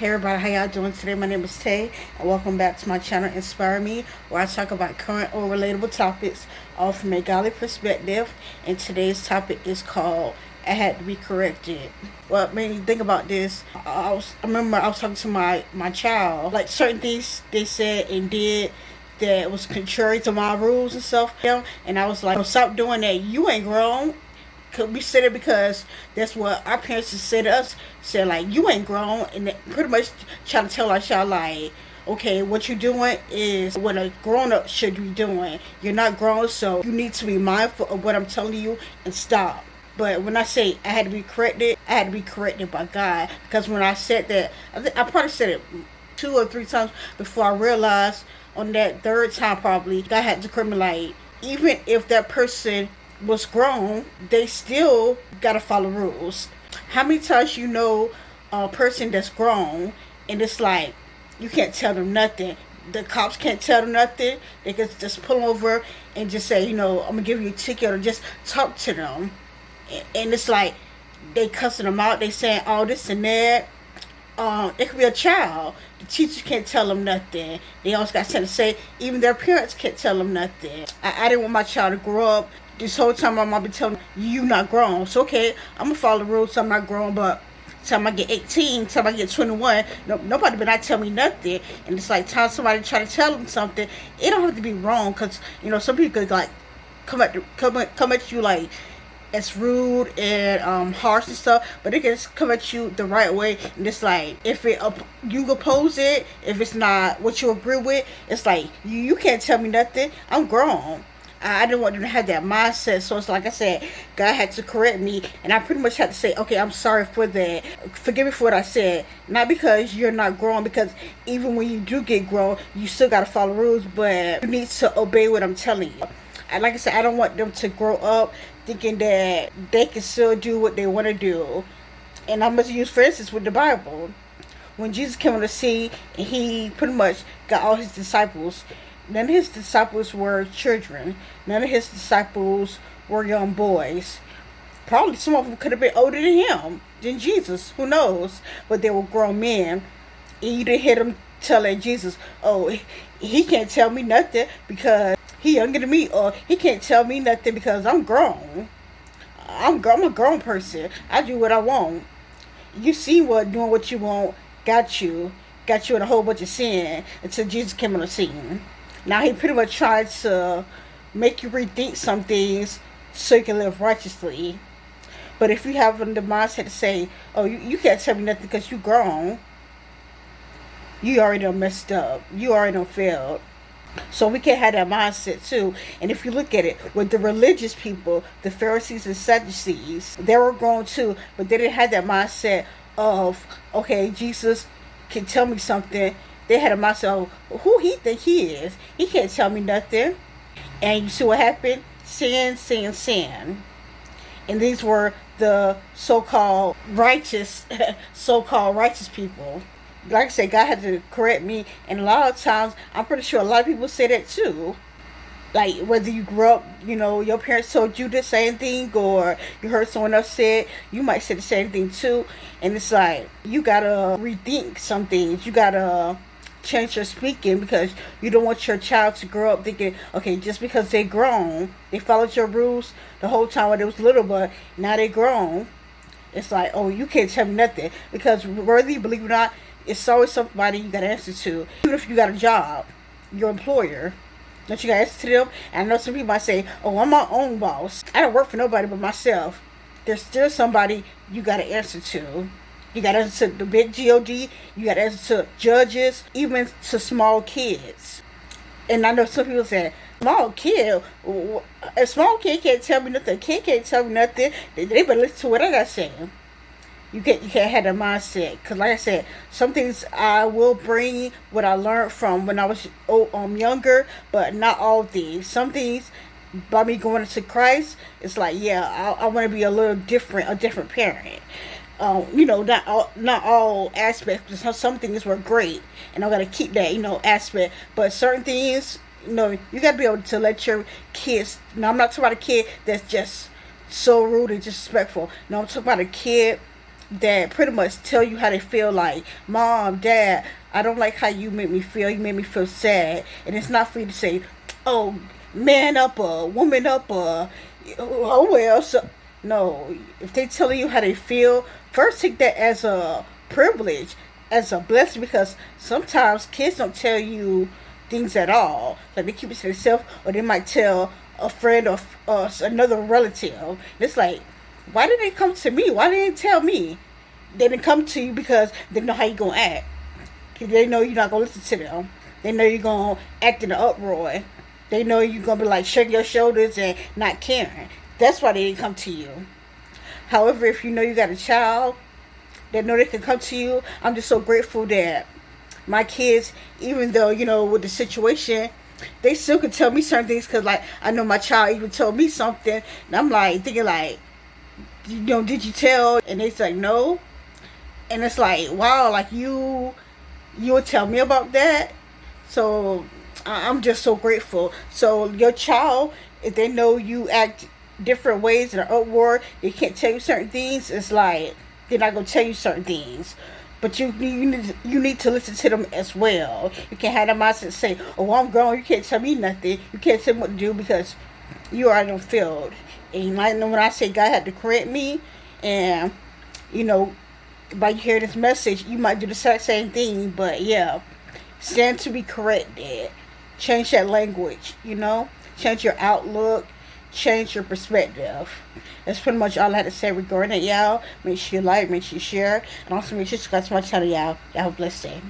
Hey everybody, how y'all doing today? My name is Tay, and welcome back to my channel Inspire Me, where I talk about current or relatable topics, all from a godly perspective. And today's topic is called "I Had to Be Corrected." What made me think about this? I remember I was talking to my child, like certain things they said and did that was contrary to my rules and stuff. And I was like, "Oh, stop doing that. You ain't grown." We said it because that's what our parents said to us. Said like, you ain't grown, and pretty much trying to tell our child like, okay, what you're doing is what a grown up should be doing. You're not grown, so you need to be mindful of what I'm telling you and stop. But when I say I had to be corrected, I had to be corrected by God, because when I said that, I probably said it 2 or 3 times before I realized. On that third time, probably God had to correct me like, even if that person was grown, they still gotta follow rules. How many times you know a person that's grown and it's like you can't tell them nothing? The cops can't tell them nothing. They can just pull them over and just say, I'm gonna give you a ticket, or just talk to them. And it's like they cussing them out. They saying all this and that. It could be a child. The teachers can't tell them nothing. They always got something to say. Even their parents can't tell them nothing. I didn't want my child to grow up. This whole time my mom been telling me, you not grown. So okay, I'm gonna follow the rules. I'm not grown, but time I get 18, time I get 21, nobody but not tell me nothing. And it's like time somebody try to tell them something, it don't have to be wrong, cause some people could like come at you like it's rude and harsh and stuff, but they can just come at you the right way. And it's like if you oppose it, if it's not what you agree with, it's like you can't tell me nothing. I'm grown. I didn't want them to have that mindset. So it's like I said, God had to correct me, and I pretty much had to say, okay, I'm sorry for that. Forgive me for what I said. Not because you're not grown, because even when you do get grown, you still got to follow rules, but you need to obey what I'm telling you. And like I said, I don't want them to grow up thinking that they can still do what they want to do. And I'm going to use, for instance, with the Bible. When Jesus came on the scene, and he pretty much got all his disciples, none of his disciples were children. None of his disciples were young boys. Probably some of them could have been older than Jesus. Who knows? But they were grown men. And you didn't hear them telling Jesus, oh, he can't tell me nothing because he younger than me. Or he can't tell me nothing because I'm grown. I'm a grown person. I do what I want. You see what doing what you want got you in a whole bunch of sin until Jesus came on the scene. Now he pretty much tried to make you rethink some things so you can live righteously. But if you have the mindset to say, oh, you can't tell me nothing because you grown, you already done messed up. You already done failed. So we can't have that mindset too. And if you look at it, with the religious people, the Pharisees and Sadducees, they were grown too, but they didn't have that mindset of, okay, Jesus can tell me something. They had a mindset of who he think he is. He can't tell me nothing. And you see what happened? Sin, sin, sin. And these were the so-called righteous people. Like I said, God had to correct me. And a lot of times, I'm pretty sure a lot of people say that too. Like, whether you grew up, your parents told you the same thing, or you heard someone else say it, you might say the same thing too. And it's like, you gotta rethink some things. You gotta change your speaking, because you don't want your child to grow up thinking, okay, just because they grown, they followed your rules the whole time when they was little, but now they grown. It's like, oh, you can't tell me nothing. Because whether you believe it or not, it's always somebody you gotta answer to. Even if you got a job, your employer, don't you gotta answer to them? And I know some people might say, oh, I'm my own boss. I don't work for nobody but myself. There's still somebody you gotta answer to. You gotta answer to the big GOD. You gotta answer to judges, even to small kids. And I know some people say, a small kid can't tell me nothing. A kid can't tell me nothing. They better listen to what I gotta say. You can't have that mindset, because like I said, some things I will bring what I learned from when I was younger, but not all things. Some things, by me going into Christ, it's like, yeah, I want to be a different parent. Not all aspects, because some things were great, and I gotta keep that, aspect. But certain things, you gotta be able to let your kids. Now, I'm not talking about a kid that's just so rude and disrespectful. No, I'm talking about a kid that pretty much tell you how they feel, like, Mom, Dad, I don't like how you make me feel. You make me feel sad. And it's not for you to say, oh, man up or woman up or, oh, well. So, no, if they tell you how they feel, first take that as a privilege, as a blessing, because sometimes kids don't tell you things at all. Like, they keep it to themselves, or they might tell a friend or another relative. It's like, why did they come to me? Why didn't they tell me? They didn't come to you because they know how you gonna act. They know you're not gonna listen to them. They know you're gonna act in an uproar. They know you're gonna be like shaking your shoulders and not caring. That's why they didn't come to you. However, if you know you got a child, they know they can come to you. I'm just so grateful that my kids, even though, with the situation, they still can tell me certain things, because, like, I know my child even told me something, and I'm like thinking, like, did you tell? And they say no. And it's like, wow, like, you would tell me about that. So I'm just so grateful. So your child, if they know you act different ways in an upward, they can't tell you certain things. It's like they're not gonna tell you certain things. But you need to listen to them as well. You can't have the mindset say, "Oh, I'm grown. You can't tell me nothing. You can't tell me what to do," because you are in the field. And you might know when I say God had to correct me, and by hearing this message, you might do the exact same thing. But yeah, stand to be corrected. Change that language. Change your outlook. Change your perspective. That's pretty much all I had to say regarding it, y'all. Make sure you like, make sure you share, and also make sure you subscribe to my channel, y'all. Y'all have a blessed day.